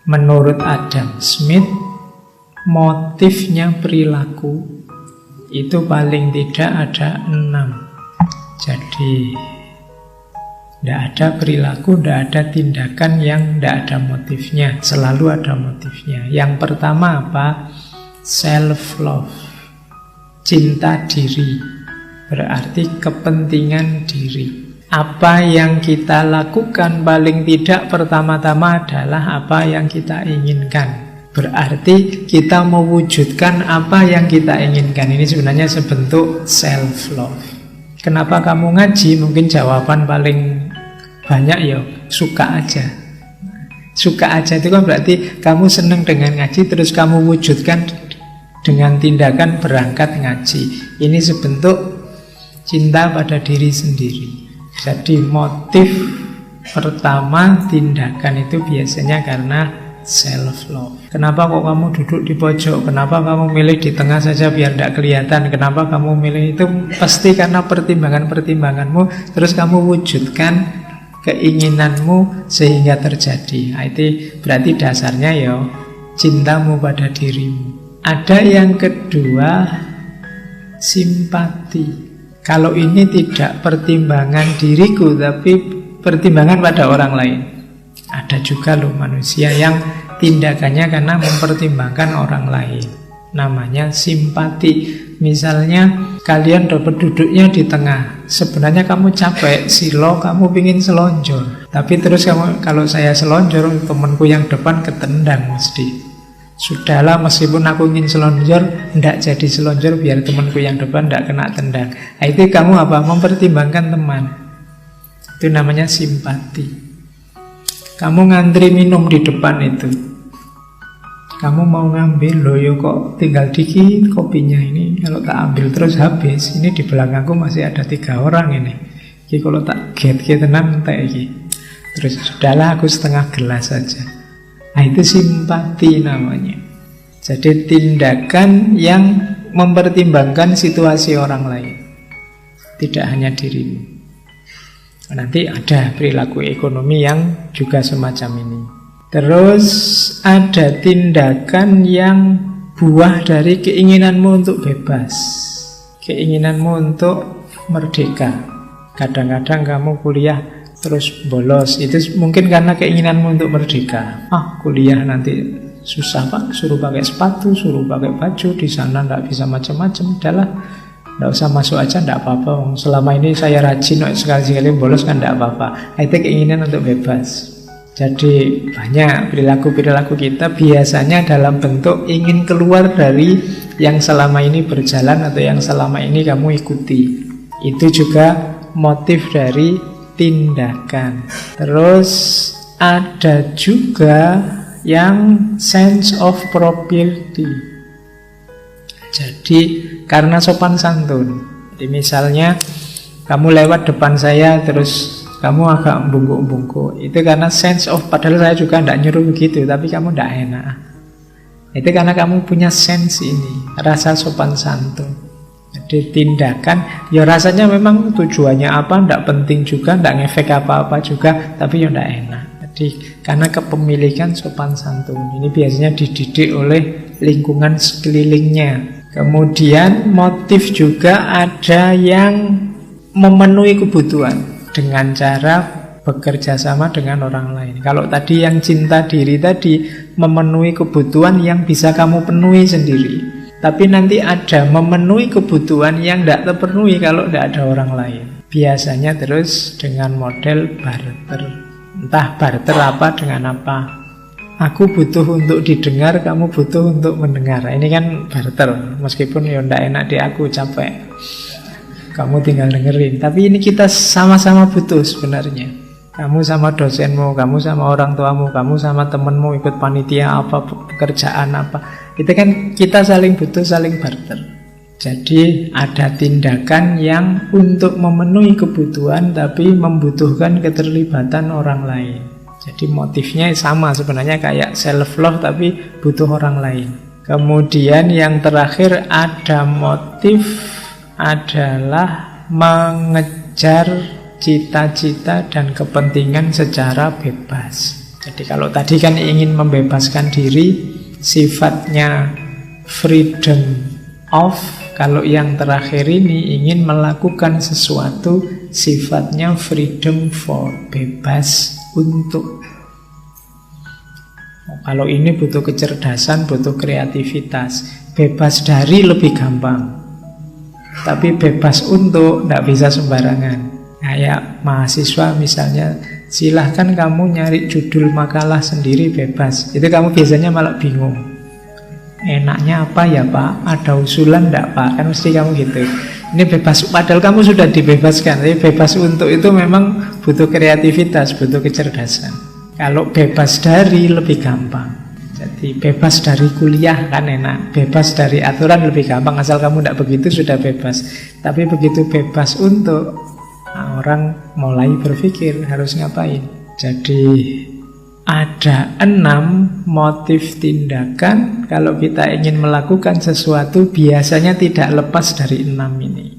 Menurut Adam Smith, motifnya perilaku itu paling tidak ada 6. Jadi tidak ada perilaku, tidak ada tindakan yang tidak ada motifnya. Selalu ada motifnya. Yang pertama apa? Self-love, cinta diri. Berarti kepentingan diri. Apa yang kita lakukan paling tidak pertama-tama adalah apa yang kita inginkan. Berarti kita mewujudkan apa yang kita inginkan. Ini sebenarnya sebentuk self-love. Kenapa kamu ngaji? Mungkin jawaban paling banyak ya suka aja. Suka aja itu kan berarti kamu senang dengan ngaji, terus kamu wujudkan dengan tindakan berangkat ngaji. Ini sebentuk cinta pada diri sendiri. Jadi motif pertama tindakan itu biasanya karena self-love. Kenapa kok kamu duduk di pojok? Kenapa kamu milih di tengah saja biar tidak kelihatan? Kenapa kamu milih itu? Pasti karena pertimbangan-pertimbanganmu. Terus kamu wujudkan keinginanmu sehingga terjadi. Nah, itu berarti dasarnya ya cintamu pada dirimu. Ada yang kedua, simpati. Kalau ini tidak pertimbangan diriku, tapi pertimbangan pada orang lain. Ada juga loh manusia yang tindakannya karena mempertimbangkan orang lain. Namanya simpati. Misalnya kalian dapat duduknya di tengah. Sebenarnya kamu capek, silo, kamu pingin selonjor. Tapi terus kamu, kalau saya selonjor, temanku yang depan ketendang mesti. Sudahlah, meskipun aku ingin selonjor, tidak jadi selonjor biar temanku yang depan tidak kena tendang. Nah, itu kamu apa? Mempertimbangkan teman. Itu namanya simpati. Kamu ngantri minum di depan itu, kamu mau ngambil, loh yo kok tinggal dikit kopinya ini, kalau tak ambil terus habis. Ini di belakangku masih ada 3 orang ini. Jadi kalau tak get tenang entek iki. Terus sudahlah aku setengah gelas saja. Nah, itu simpati namanya. Jadi tindakan yang mempertimbangkan situasi orang lain, tidak hanya dirimu. Nanti ada perilaku ekonomi yang juga semacam ini. Terus ada tindakan yang buah dari keinginanmu untuk bebas, keinginanmu untuk merdeka. Kadang-kadang kamu kuliah terus bolos, itu mungkin karena keinginanmu untuk merdeka. Kuliah nanti susah pak, suruh pakai sepatu, suruh pakai baju, di sana tidak bisa macam-macam. Udahlah, tidak usah masuk aja, tidak apa-apa. Selama ini saya rajin, sekali-sekali bolos kan tidak apa-apa. Itu keinginan untuk bebas. Jadi banyak perilaku-perilaku kita biasanya dalam bentuk ingin keluar dari yang selama ini berjalan atau yang selama ini kamu ikuti. Itu juga motif dari tindakan. Terus ada juga yang sense of propriety. Jadi karena sopan santun. Jadi misalnya kamu lewat depan saya terus kamu agak bungkuk-bungkuk. Itu karena sense of, padahal saya juga tidak nyuruh begitu, tapi kamu tidak enak. Itu karena kamu punya sense ini, rasa sopan santun. Jadi tindakan, ya rasanya memang tujuannya apa, tidak penting juga, tidak ngefek apa-apa juga, tapi ya tidak enak. Jadi karena kepemilikan sopan santun. Ini biasanya dididik oleh lingkungan sekelilingnya. Kemudian motif juga ada yang memenuhi kebutuhan dengan cara bekerja sama dengan orang lain. Kalau tadi yang cinta diri tadi memenuhi kebutuhan yang bisa kamu penuhi sendiri. Tapi nanti ada memenuhi kebutuhan yang tidak terpenuhi kalau tidak ada orang lain. Biasanya terus dengan model barter. Entah barter apa dengan apa. Aku butuh untuk didengar, kamu butuh untuk mendengar. Ini kan barter. Meskipun ya tidak enak di aku, capek. Kamu tinggal dengerin. Tapi ini kita sama-sama butuh sebenarnya. Kamu sama dosenmu, kamu sama orang tuamu, kamu sama temenmu ikut panitia apa, pekerjaan apa. Itu kan kita saling butuh, saling barter. Jadi ada tindakan yang untuk memenuhi kebutuhan tapi membutuhkan keterlibatan orang lain. Jadi motifnya sama sebenarnya kayak self-love tapi butuh orang lain. Kemudian yang terakhir ada motif adalah mengejar cita-cita dan kepentingan secara bebas. Jadi kalau tadi kan ingin membebaskan diri, sifatnya freedom of. Kalau yang terakhir ini ingin melakukan sesuatu, sifatnya freedom for, bebas untuk. Kalau ini butuh kecerdasan, butuh kreativitas. Bebas dari lebih gampang, tapi bebas untuk tidak bisa sembarangan. Kayak mahasiswa misalnya, silahkan kamu nyari judul makalah sendiri, bebas. Itu kamu biasanya malah bingung, enaknya apa ya Pak? Ada usulan enggak Pak? Kan mesti kamu gitu. Ini bebas, padahal kamu sudah dibebaskan. Tapi bebas untuk itu memang butuh kreativitas, butuh kecerdasan. Kalau bebas dari lebih gampang. Jadi bebas dari kuliah kan enak, bebas dari aturan lebih gampang, asal kamu tidak begitu sudah bebas. Tapi begitu bebas untuk, nah, orang mulai berpikir harus ngapain. Jadi ada 6 motif tindakan kalau kita ingin melakukan sesuatu, biasanya tidak lepas dari 6 ini.